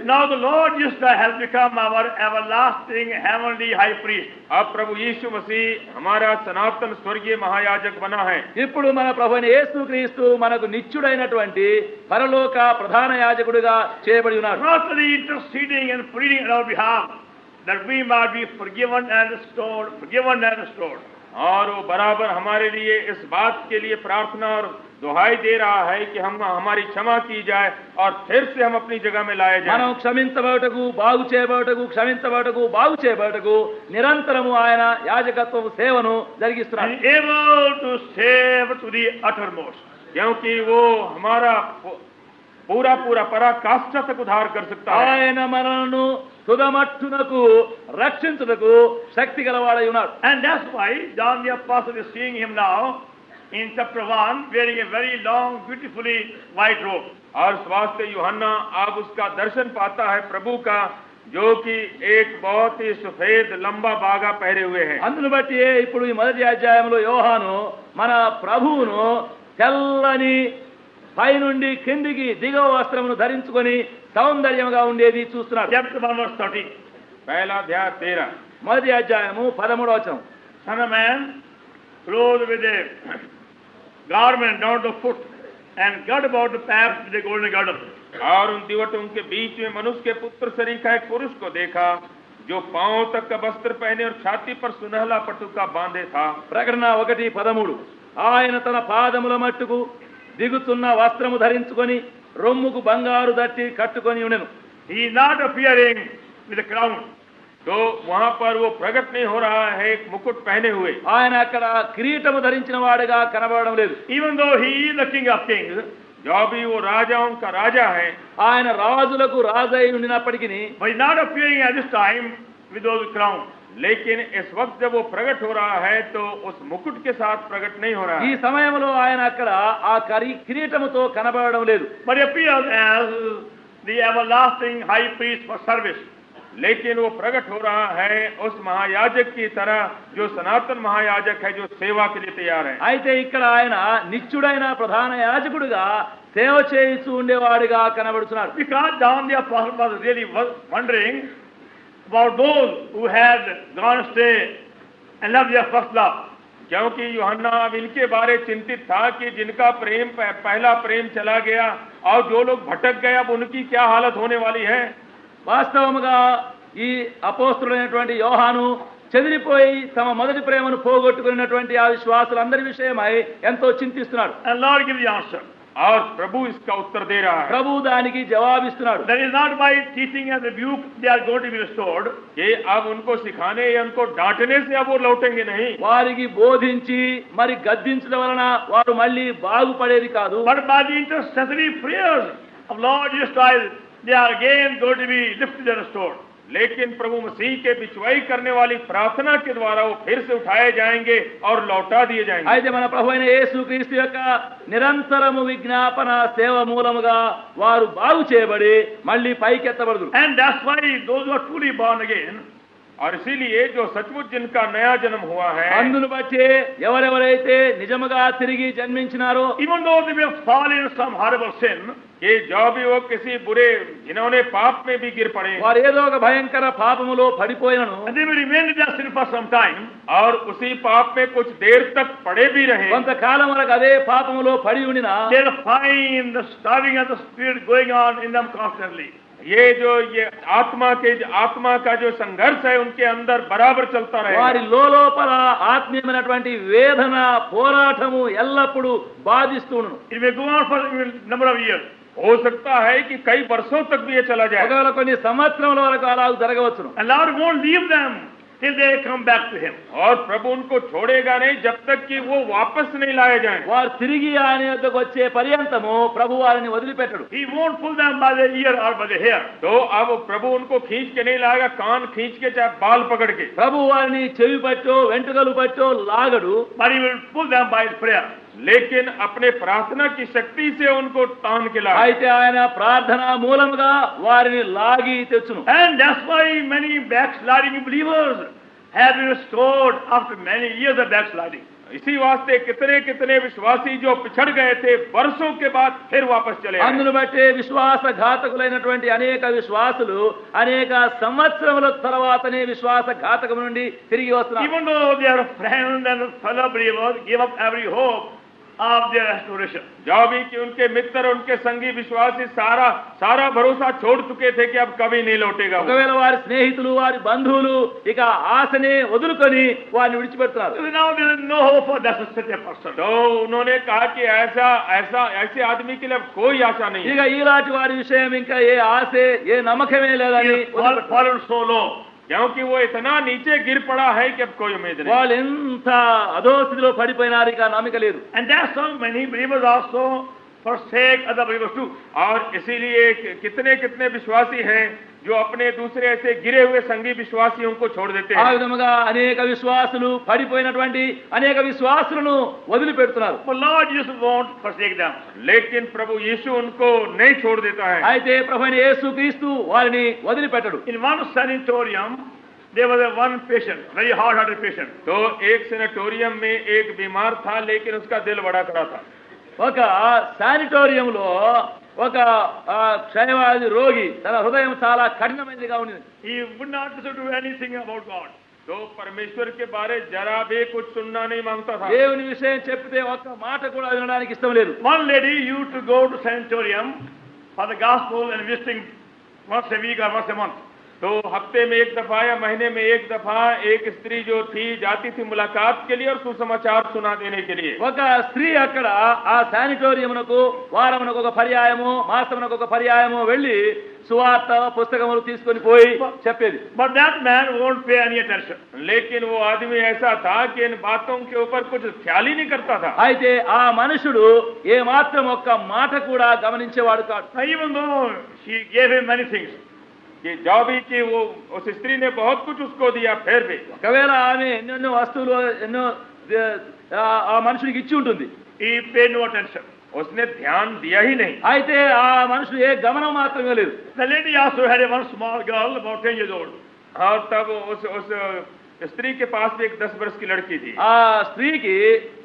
Now the Lord Jesus Christ has become our everlasting heavenly high priest. अब प्रभु यीशु मसीह हमारा सनातन स्वर्गीय महायाजक बना है. ఇప్పుడు మన ప్రభువైన యేసుక్రీస్తు మనకు నిత్యుడైనటువంటి పరలోక ప్రధాన యాజకుడిగా చేయబడి ఉన్నాడు. Constantly interceding and pleading on our behalf that we might be forgiven and restored. और वो बराबर हमारे लिए इस बात के लिए प्रार्थना और दुहाई दे रहा है कि हम हमारी क्षमा की जाए और फिर से हम अपनी जगह में लाए जाए. మనం క్షమించబడటకు బాగు చేయబడటకు క్షమించబడటకు బాగు చేయబడటకు నిరంతరము ఆయన యాజకత్వ సేవను జరిగిస్తున్నాడు. And able to save to the uttermost. क्योंकि वो हमारा पूरा पराकाष्ठा तक उद्धार कर सकता है. ఆయన మనలను తుదమట్టునకు రక్షించుటకు శక్తి గలవాడై ఉన్నాడు. And that's why John the Apostle is seeing him now in chapter 1 wearing a very long beautifully white robe. और स्वास्थ्य यूहन्ना अब उसका दर्शन पाता है प्रभु का, जो कि एक बहुत ही सफेद लंबा बागा पहरे हुए हैं. అందును బట్టి ఇప్పుడు ఈ మొదటి అధ్యాయంలో యోహాను మన ప్రభువును తెల్లని పైనుండి కిందికి దిగువ వస్త్రమును ధరించుకొని సౌందర్యంగా ఉండేది చూస్తున్నాడు. Chapter 1 verse 30. पहला अध्याय 13. మొదటి అధ్యాయము 13వ వచనం. Son of man, clothed with a garment down to the foot, and girt about the paps with a golden girdle. और उन दिवटों के बीच में मनुष्य के पुत्र शरीर का एक पुरुष को देखा, जो पांव तक का वस्त्र पहने और छाती पर सुनहला पटुका बांधे था. ప్రకటన 1:13. ఆయన తన పాదముల మట్టుకు దిగుతున్న వస్త్రము ధరించుకొని రొమ్ముకు బంగారు దట్టి కట్టుకొని ఉండెను. He is not appearing with a crown. तो वहां पर वो प्रकट नहीं हो रहा है एक मुकुट पहने हुए. ఆయన అక్కడ కిరీటము ధరించిన వాడుగా కనబడడం లేదు. Even though he is the king of kings, जो भी वो राजाओं का राजा है, ఆయన రాజులకు రాజై ఉండినప్పటికీ but he is not appearing at this time with those crowns. लेकिन इस वक्त जब वो प्रकट हो रहा है तो उस मुकुट के साथ प्रकट नहीं हो रहा ఈ है. సమయంలో ఆయన అక్కడ ఆ కిరీటముతో కనబడడం లేదు. But he appears as the everlasting high priest for service. लेकिन वो प्रकट हो रहा है उस महायाजक की तरह जो सनातन महायाजक है, जो सेवा के लिए तैयार है. అయితే ఇక్కడ ఆయన నిత్యుడైన ప్రధాన యాజకుడిగా సేవ చేయిస్తూ ఉండేవాడిగా కనబడుతున్నాడు. Because John the Apostle was really wondering about those who had gone astray and left their first love. क्योंकि यूहन्ना अब इनके बारे चिंतित था कि जिनका प्रेम पहला प्रेम चला गया और जो लोग भटक गए, अब उनकी क्या हालत होने वाली है. వాస్తవముగా ఈ అపోస్తులైనటువంటి యోహాను చెదిరిపోయి తమ మొదటి ప్రేమను పోగొట్టుకున్నటువంటి ఆ విశ్వాసులందరి విషయమై ఎంతో చింతిస్తున్నాడు. And Lord gives the answer. और प्रभु इसका उत्तर दे रहा है. ప్రభు దానికి జవాబిస్తున్నాడు. That is not by teaching and rebuke they are going to be restored. कि अब उनको सिखाने या उनको डांटने से अब वो लौटेंगे नहीं. వారికి బోధించి మరి గద్దించడం వలన వారు మళ్ళీ బాగుపడేది కాదు. But by the intercessory prayers of Lord Jesus Christ, they are again going to be lifted and restored. लेकिन प्रभु मसीह के बिचवाई करने वाली प्रार्थना के द्वारा वो फिर से उठाए जाएंगे और लौटा दिए जाएंगे. అయితే మన ప్రభువైన యేసుక్రీస్తు యొక్క నిరంతరము విజ్ఞాపన సేవ మూలముగా వారు బాగు చేయబడి మళ్ళీ పైకెత్తబడదు. And that's why those who are truly born again, और इसीलिए जो सचमुच जिनका नया जन्म हुआ है, అందును బట్టి ఎవరెవరైతే నిజముగా తిరిగి జన్మించినారో, even though they may fall in some horrible sin, कि जो भी वो किसी बुरे जिन्होंने पाप में भी गिर पड़े, వారు ఏదో ఒక భయంకర పాపములో పడిపోయినను, and they may remain in their sin for some time, और उसी पाप में कुछ देर तक पड़े भी रहे, కొంతకాలం వరకు అదే పాపములో పడి ఉండినా they'll find the stirring of the Spirit going on in them constantly. ये आत्मा का जो संघर्ष है उनके अंदर बराबर चलता వారి रहेगा. లోపల ఆత్మీయమైనటువంటి వేదన పోరాటము ఎల్లప్పుడూ బాధిస్తూను. It may go on for a number of years. हो सकता है कि कई वर्षों तक भी ये चला जाए, ఒకవేళ కొన్ని సంవత్సరముల వరకు అలా జరగవచ్చును. And Lord won't leave them till they come back to Him. और प्रभु उनको छोड़ेगा नहीं जब तक कि वो वापस नहीं लाए जाएं. వారు తిరిగి ఆయన యొద్దకు వచ్చే పర్యంతము ప్రభు వారిని వదిలిపెట్టడు. He won't pull them by the ear or by the hair. तो अब प्रभु उनको खींच के नहीं लाएगा, कान खींच के चाहे बाल पकड़ के, ప్రభు వారిని చెవి పట్టో వెంట్రుకలు పట్టో లాగడు. But He will pull them by His prayer. लेकिन अपने प्रार्थना की शक्ति से उनको तान के लाए. అయితే ఆయన ప్రార్థన మూలముగా వారిని లాగి తెచ్చును. And that's why many backsliding believers have been restored after many years of backsliding. इसी वास्ते कितने कितने विश्वासी जो पिछड़ गए थे वर्षों के बाद फिर वापस चले आए। అందును బట్టి విశ్వాసఘాతకులైనటువంటి అనేక విశ్వాసులు అనేక సంవత్సరముల తర్వాతనే విశ్వాసఘాతకం నుండి తిరిగి వస్తున్నారు. Even though their friends and fellow believers gave up every hope of their restoration. जो भी कि उनके मित्र उनके संगी विश्वासी सारा भरोसा छोड़ चुके थे कि अब कभी नहीं लौटेगा वो। ఒకవేళ వారి స్నేహితులు వారి బంధువులు ఇక ఆశనే వదులుకొని వారిని విడిచిపెడతారు. Now there is no hope for that such a person. तो उन्होंने कहा कि ऐसे आदमी के लिए अब कोई आशा नहीं है। ఇక ఈలాంటి వారి విషయం ఇంకా ఏ ఆశ ఏ నమ్మకమే లేదని Fallen so low. क्योंकि वो इतना नीचे गिर पड़ा है कि अब कोई उम्मीद नहीं। వాళ్ళు ఎంత అధోస్థితిలో పడిపోయినారు, ఇక నమ్మిక లేదు. And that's how many believers also forsake other believers too. और इसीलिए कितने कितने विश्वासी हैं जो अपने दूसरे ऐसे गिरे हुए संगी विश्वासियों को छोड़ देते ఆ हैं। విధముగా అనేక విశ్వాసులు పడిపోయినటువంటి అనేక విశ్వాసులను వదిలిపెడుతున్నారు. But Lord Jesus won't forsake them. लेकिन प्रभु यीशु उनको नहीं छोड़ देता है। అయితే ప్రభువైన యేసుక్రీస్తు వారిని వదిలిపెట్టడు. In one sanatorium, there was one patient, very hard-hearted patient. तो एक सेनेटोरियम में एक बीमार था लेकिन उसका दिल बड़ा कड़ा था। ఒక శానిటోరియంలో ఒక క్షయవ్యాధి రోగి తన హృదయం చాలా కఠినమైనదిగా ఉంది. He would not listen to anything about God. तो परमेश्वर के बारे जरा भी कुछ सुनना नहीं मांगता था। దేవుని విషయం చెప్తే ఒక్క మాట కూడా వినడానికి ఇష్టం లేదు. One lady used to go to sanatorium for the gospel and visiting once a week or once a month. तो हफ्ते में एक दफा या महीने में एक दफा एक स्त्री जो थी जाती थी मुलाकात के लिए और सुसमाचार सुना देने के लिए। ఒక స్త్రీ అక్కడ ఆ శానిటోరియంకు వారమునకు ఒక పర్యాయము మాసమునకు ఒక పర్యాయము వెళ్లి సువార్త పుస్తకములు తీసుకొని పోయి చెప్పేది. But that man won't pay any attention. लेकिन वो आदमी ऐसा था कि इन बातों के ऊपर कुछ ख्याल ही नहीं करता था। అయితే ఆ మనుషుడు ఏ మాత్రం ఒక్క మాట కూడా గమనించేవాడు కాదు. Even though she gave him many things. कि जो भी कि वो उस स्त्री ने बहुत कुछ उसको दिया फिर भी ఒకవేళ ఆమె ఎన్నెన్నో వస్తువులు ఎన్నో ఆ మనుషుడికి ఇచ్చి ఉంటుంది. He paid no attention. उसने ध्यान दिया ही नहीं। అయితే ఆ మనుషుడు ఏ గమనం మాత్రమే లేదు. The lady also had one small girl about 10 years old. और तब उस स्त्री के पास भी एक 10 वर्ष की लड़की थी। ఆ స్త్రీకి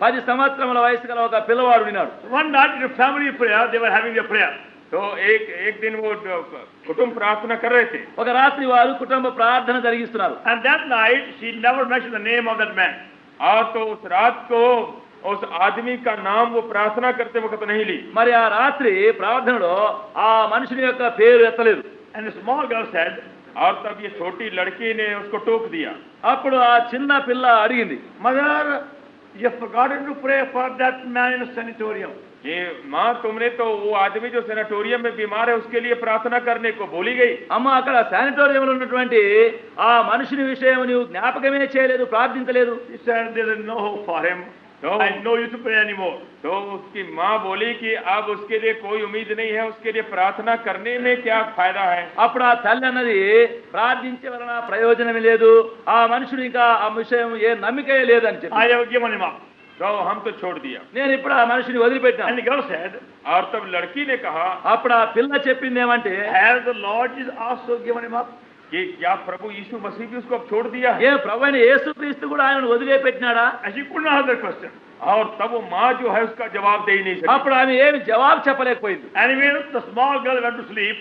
10 సంవత్సరముల వయసు గల ఒక పిల్లవాడు ఉన్నాడు. One night in a family prayer, they were having their prayer. तो एक दिन वो कुटुंब प्रार्थना कर रहे थे। ఒక రాత్రి వారు కుటుంబ ప్రార్థన జరిగిస్తున్నారు. And that night, she never mentioned the name of that man. और तो उस रात को उस आदमी का नाम वो प्रार्थना करते वक्त नहीं ली। మరి ఆ రాత్రి ప్రార్థనలో ఆ మనుషుని యొక్క పేరు ఎత్తలేదు. And the small girl said, और तब ये छोटी लड़की ने उसको टोक दिया। అప్పుడు ఆ చిన్న పిల్ల అడిగింది, Mother, you have forgotten to pray for that man in the sanatorium. कि माँ तुमने तो वो आदमी जो सेनेटोरियम में बीमार है उसके लिए प्रार्थना करने को भूली गई। అమ్మ అక్కడ శానిటోరియంలో ఉన్నటువంటి ఆ మనుషుని విషయం నీవు జ్ఞాపకమే చేయలేదు, ప్రార్థించలేదు. She said, there is no hope for him. No. I know you to pray anymore. तो उसकी माँ बोली कि अब उसके लिए कोई उम्मीद नहीं है, उसके लिए प्रार्थना करने में क्या फायदा है। అప్పుడు ఆ తల్లి అన్నది ప్రార్థించే వలన ప్రయోజనమే లేదు, ఆ మనుషుడు ఇంకా ఆ విషయం ఏ నమ్మికే లేదని చెప్పి I have given him up. तो हम तो छोड़ दिया। నేను ఇప్పుడు ఆ మనిషిని వదిలిపెట్టాను. And the girl said, और तब लड़की ने कहा అప్పుడు ఆ పిల్ల చెప్పింది ఏమంటే, has the Lord Jesus also given him up? कि क्या प्रभु यीशु मसीह भी उसको अब छोड़ दिया है। ఏ ప్రభువైన యేసుక్రీస్తు కూడా ఆయనను వదిలిపెట్టినాడా? And she couldn't answer that question. और तब वो माँ जो है उसका जवाब दे ही नहीं सकती। అప్పుడు ఆమె ఏమి జవాబు చెప్పలేకపోయింది. Anyway, the small girl went to sleep.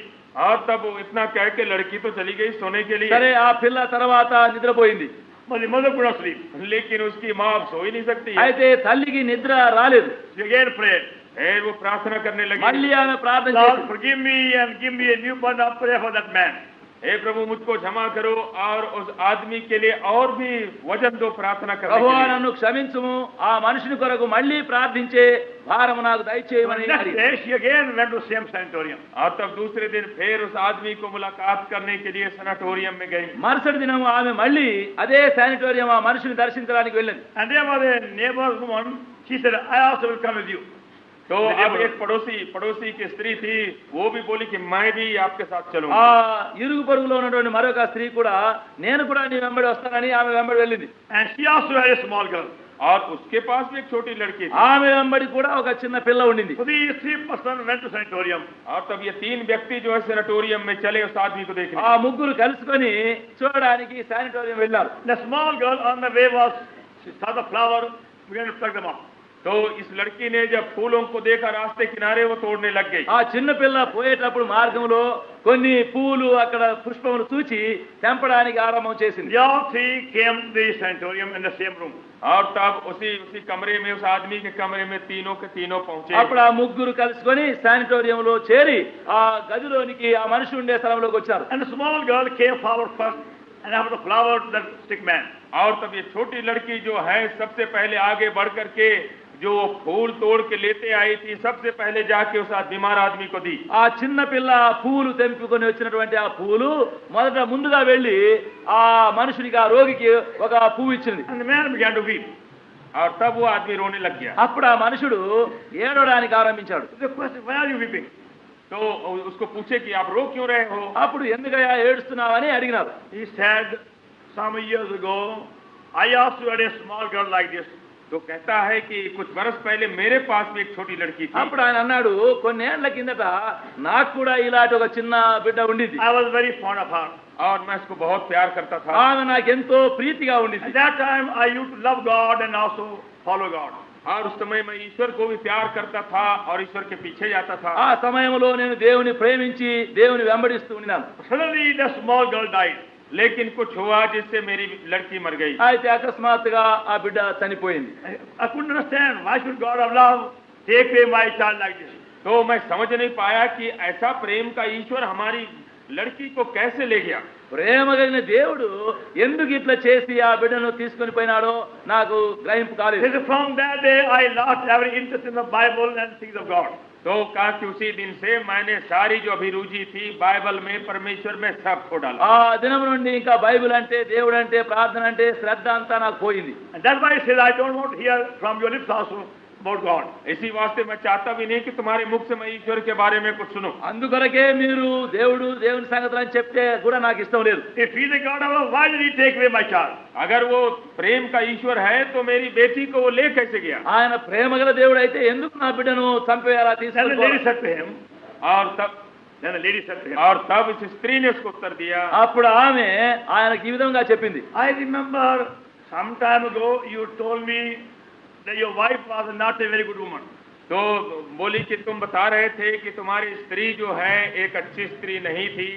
और तब वो इतना कह के लड़की तो चली गई सोने के సరే लिए। ఆ పిల్ల తర్వాత నిద్రపోయింది. But the mother could not sleep. लेकिन उसकी माँ अब सो ही नहीं सकती है। అయితే తల్లికి నిద్ర రాలేదు. She again prayed, फिर वो प्रार्थना करने लगी, మళ్ళీ ఆమె ప్రార్థన Lord, చేసింది. forgive me and give me a new burden of prayer for that man. हे प्रभु मुझको क्षमा करो और उस आदमी के लिए और भी वजन दो प्रार्थना करने ప్రభువా के लिए। నన్ను క్షమించుము, ఆ మనుషుని కొరకు మళ్ళీ ప్రార్థించే భారము నాకు The దయచేయమని next అడిగింది. day, she again went to same sanatorium. और तब दूसरे दिन फिर उस आदमी को मुलाकात करने के लिए सनाटोरियम में गई। మరుసటి దినం ఆమె మళ్ళీ అదే శానిటోరియం ఆ మనుషుని దర్శించడానికి వెళ్ళింది. And there was a neighbor woman. She said, I also will come with you. तो अब एक पड़ोसी की स्त्री थी, वो भी बोली कि मैं भी आपके साथ ఆ चलूंगा। ఇరుగు పొరుగులో ఉన్నటువంటి మరొక స్త్రీ కూడా నేను కూడా నీ వెంబడి వస్తానని ఆమె వెంబడి వెళ్ళింది. And she also had a small girl. और उसके पास भी एक छोटी लड़की थी। ఆమె వెంబడి కూడా ఒక చిన్న పిల్ల ఉండింది. So these three persons went to sanatorium. और तब ये 3 व्यक्ति जो है सेनेटोरियम में चले उस आदमी को देखने। ఆ ముగ్గురు కలుసుకొని చూడడానికి శానిటోరియం వెళ్ళారు. The small girl on the way she saw the flower began to pluck them off. तो इस लड़की ने जब फूलों को देखा रास्ते किनारे वो तोड़ने लग गई। ఆ చిన్న పిల్ల పోయేటప్పుడు మార్గంలో కొన్ని పూలు అక్కడ పుష్పములు చూచి తెంపడానికి ఆరంభం చేసింది. The all three came to the sanatorium in the same room. और तब उसी कमरे में उस आदमी के कमरे में तीनों के तीनों पहुंचे। అప్పుడు ఆ ముగ్గురు కలుసుకొని శానిటోరియంలో చేరి ఆ గదిలోనికి ఆ మనిషి ఉండే స్థలంలోకి వచ్చారు. And the small girl came forward first and offered the flower to that sick man. और तब ये छोटी लड़की जो है सबसे पहले आगे बढ़ करके जो फूल तोड़ के लेते आई थी सबसे पहले जाके उस बीमार आदमी को दी। ఆ చిన్న పిల్ల పూలు తెంపుకొని వచ్చినటువంటి ఆ పూలు మొదట ముందుగా వెళ్ళి ఆ మనుషుడికి ఆ రోగికి ఒక పువ్వు ఇచ్చింది. And the man began to weep. और तब वो आदमी रोने लग गया। అప్పుడు ఆ మనుషుడు ఏడవడానికి ఆరంభించాడు. The question, why are you weeping? तो उसको पूछे कि आप रो क्यों रहे हो? అప్పుడు ఎందుకయ్యా ఏడుస్తున్నావని అడిగినారు. He said, some years ago, I also had a small girl like this. तो कहता है कि कुछ बरस पहले मेरे पास भी एक छोटी लड़की थी। అప్పుడు ఆయన అన్నాడు, కొన్నేళ్ల కిందట నాకు కూడా ఇలాంటి ఒక చిన్న బిడ్డ ఉండింది. I was very fond of her. और मैं उसको बहुत प्यार करता था। ఆమె నాకు ఎంతో ప్రీతిగా ఉండింది. At that time, I used to love God and also follow God. और उस समय मैं ईश्वर को भी प्यार करता था और ईश्वर के पीछे जाता था। ఆ సమయంలో నేను దేవుని ప్రేమించి దేవుని వెంబడిస్తూ ఉన్నాను. Suddenly, the small girl died. लेकिन कुछ हुआ जिससे मेरी लड़की मर गई। అయితే అకస్మాత్తుగా ఆ బిడ్డ చనిపోయింది. I couldn't understand why should God of love take away my child like this. तो मैं समझ नहीं पाया कि ऐसा प्रेम का ईश्वर हमारी लड़की को कैसे ले गया। ప్రేమ కలిగిన దేవుడు ఎందుకు ఇట్లా చేసి ఆ బిడ్డను తీసుకొని పోయినాడో నాకు గ్రహింపు కాలేదు. From that day, I lost every interest in the Bible and things of God. तो कहा कि उसी दिन से मैंने सारी जो अभिरुचि थी बाइबल में परमेश्वर में सब खो डाला। ఆ దినం నుండి ఇంకా బైబిల్ అంటే దేవుడు అంటే ప్రార్థన అంటే శ్రద్ధ అంతా నాకు పోయింది. And that's why I said I don't want to hear from your lips also about God. इसी वास्ते मैं चाहता भी नहीं कि तुम्हारे मुख से मैं ईश्वर के बारे में कुछ सुनूं। అందుకొరకే మీరు దేవుని సంగతులు అని చెప్తే కూడా నాకు ఇష్టం లేదు. If he is the God of love, why did he take away my child? अगर वो प्रेम का ईश्वर है तो मेरी बेटी को वो ले कैसे गया? ఆయన ప్రేమ గల దేవుడు అయితే ఎందుకు నా బిడ్డను చంపేయాలా Then the lady తీసుకొని? said to him, और तब इस स्त्री ने उसको उत्तर दिया। అప్పుడు ఆమె ఆయనకి ఈ విధంగా చెప్పింది. I remember some time ago you told me that your wife was not a very good woman. तो बोली कि तुम बता रहे थे कि तुम्हारी स्त्री जो है एक अच्छी स्त्री नहीं थी।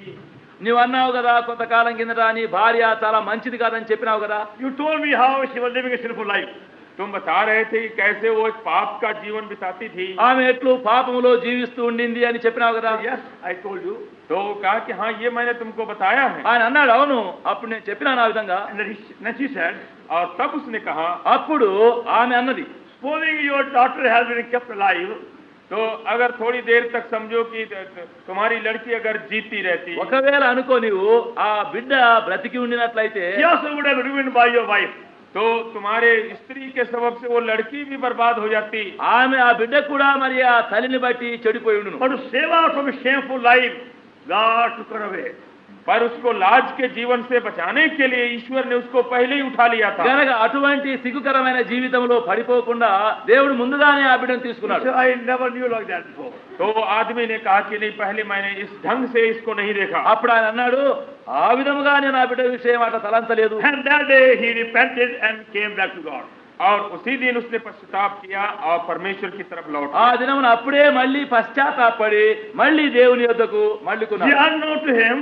నువ్వు అన్నావు కదా కొంతకాలం కిందట నీ భార్య చాలా మంచిది కాదని చెప్పినావు కదా. You told me how she was living a sinful life. तुम बता रहे थे कि कैसे वो एक पाप का जीवन बिताती थी। ఆమె ఎట్లు పాపములో జీవిస్తూ ఉండింది అని చెప్పినావు కదా. Yes, I told you. तो कहा कि हाँ ये मैंने तुमको बताया है। ఆయన అన్నాడు, అవును అప్పుడు నేను చెప్పినాను ఆ విధంగా. And then she said, और तब उसने कहा, అప్పుడు ఆమె అన్నది, supposing your daughter has been kept alive, तो अगर थोड़ी देर तक समझो कि तुम्हारी लड़की अगर जीती रहती, ఒకవేళ అనుకో నీవు ఆ బిడ్డ బ్రతికి ఉండినట్లయితే she also would have been ruined by your wife. तो तुम्हारे स्त्री के सबब से वो लड़की भी बर्बाद हो जाती। ఆమె ఆ బిడ్డ కూడా మరి ఆ తల్లిని బట్టి చెడిపోయి ఉండును. But to save her from a shameful life, God took her away. पर उसको लाज के जीवन से बचाने के लिए ईश्वर ने उसको पहले ही उठा लिया था। గనక అటువంటి సిగ్గుకరమైన జీవితంలో పడిపోకుండా దేవుడు ముందుగానే ఆ బిడ్డను తీసుకున్నాడు. I never knew like that before. तो आदमी ने कहा कि नहीं, पहले मैंने इस ढंग से इसको नहीं देखा। అప్పుడు ఆయన అన్నాడు, ఆ విధముగా నేను ఆ బిడ్డ విషయం అట్లా తలంచలేదు. And that day he repented and came back to God. और उसी दिन उसने पश्चाताप किया और परमेश्वर की तरफ लौट ఆ దినమున అప్పుడే మళ్ళీ పశ్చాత్తాపడి మళ్ళీ దేవుని యొద్దకు The మళ్ళుకున్నాడు. unknown to him,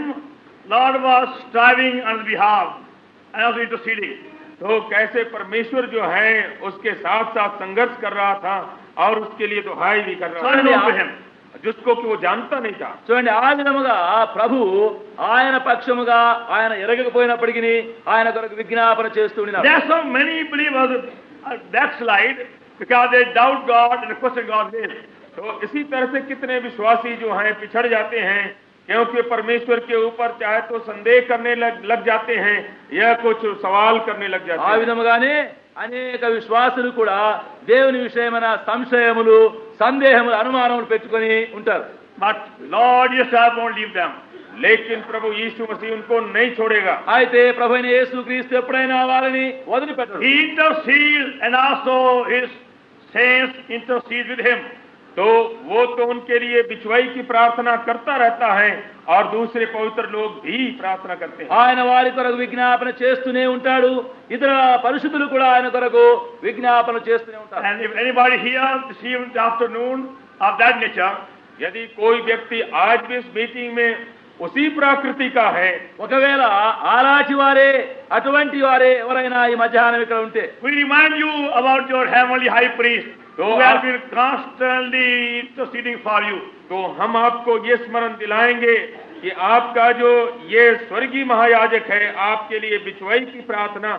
Lord was striving on his behalf and also interceding. तो कैसे परमेश्वर जो है उसके साथ साथ संघर्ष कर रहा था और उसके लिए दुहाई भी कर रहा था, Unknown to him. जिसको कि वो जानता नहीं था। చూడండి, ఆ విధముగా ప్రభు ఆయన పక్షముగా ఆయన ఎరగకపోయినప్పటికీ ఆయన కొరకు విజ్ఞాపన చేస్తూ ఉన్నాడు. That's how many believers backslide because they doubt God and question God's will. तो इसी तरह से कितने विश्वासी जो हैं पिछड़ जाते हैं क्योंकि परमेश्वर के ऊपर चाहे तो संदेह करने लग जाते हैं या कुछ सवाल करने लग जाते ఆ हैं। విధముగానే అనేక విశ్వాసులు కూడా దేవుని విషయమైన సంశయములు సందేహములు అనుమానములు పెట్టుకొని ఉంటారు. But Lord yourself won't leave them. लेकिन प्रभु यीशु मसीह उनको नहीं छोड़ेगा। అయితే ప్రభువైన యేసుక్రీస్తు ఎప్పుడైనా వారిని వదిలిపెట్టడు. He intercedes and also his saints intercede with him. तो वो तो उनके लिए बिछुआई की प्रार्थना करता रहता है और दूसरे पवित्र लोग भी प्रार्थना करते हैं। ఆయన వారి కొరకు విజ్ఞాపన చేస్తూనే ఉంటాడు, ఇతర పరిశుద్ధులు కూడా ఆయన కొరకు విజ్ఞాపన చేస్తూనే ఉంటారు. And if anybody here this evening, afternoon of that nature, यदि कोई व्यक्ति आज भी इस मीटिंग में उसी प्रकृति का है, ఒకవేళ ఆరాచి వారే అటువంటి వారే ఎవరైనా ఈ మధ్యాహ్నం ఇక్కడ ఉంటే, we remind you about your heavenly high priest who has been constantly interceding for you. तो हम आपको ये स्मरण दिलाएंगे कि आपका जो ये स्वर्गीय महायाजक है आपके लिए बिछुआई की प्रार्थना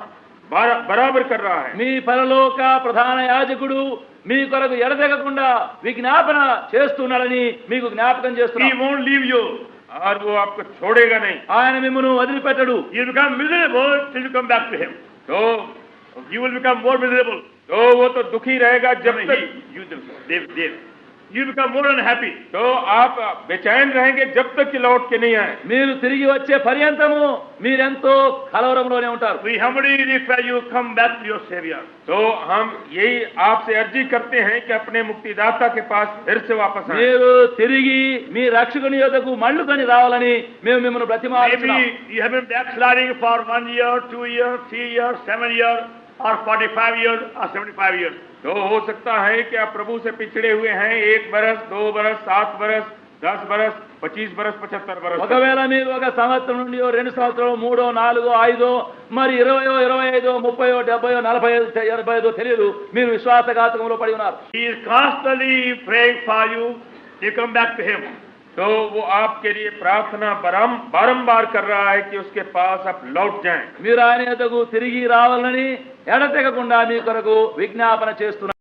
बराबर कर रहा है. మీ పరలోక ప్రధాన యాజకుడు మీ కొరకు ఎడతెగకుండా విజ్ఞాపన చేస్తున్నాడని మీకు జ్ఞాపకం He చేస్తున్నాడు. won't leave you. और वो आपको छोड़ेगा नहीं. ఆయన మిమ్మల్ని వదిలిపెట్టడు. You will become miserable till you come back to him. तो You will become more miserable. तो वो तो दुखी रहेगा जब तक, You become more unhappy. तो आप बेचैन रहेंगे जब तक कि लौट के नहीं आए. మీరు తిరిగి వచ్చే పర్యంతము మీరెంతో కలవరంలోనే ఉంటారు. We humbly request you come back to your Savior. तो हम यही आपसे अर्जी करते हैं कि अपने मुक्तिदाता के पास फिर से वापस आए. మీరు తిరిగి మీ రక్షకుని యొద్దకు మళ్ళుకొని రావాలని మేము మిమ్మల్ని బ్రతిమాలుతున్నాం. Maybe you have been backsliding for 1 year, 2 years, 3 years, 7 years, or 45 years, or 75 years. तो हो सकता है कि आप प्रभु से पिछड़े हुए हैं 1 बरस, 2 बरस, 7 बरस, 10 बरस, 25 बरस, 75 बरस. ఒకవేళ మీరు ఒక సంవత్సరం నుండి 2 సంవత్సరాలు 3, 4, 5 మరి 20, 25, 30, 70, 45, 85 తెలియదు, మీరు విశ్వాసఘాతకంలో పడి ఉన్నారు. He is constantly praying for you. You come back to him. तो वो आपके लिए प्रार्थना बारंबार कर रहा है कि उसके पास आप लौट जाएं. మీరు ఆయన యొద్దకు తిరిగి రావాలని ఎడతెగకుండా మీ కొరకు విజ్ఞాపన చేస్తున్నారు.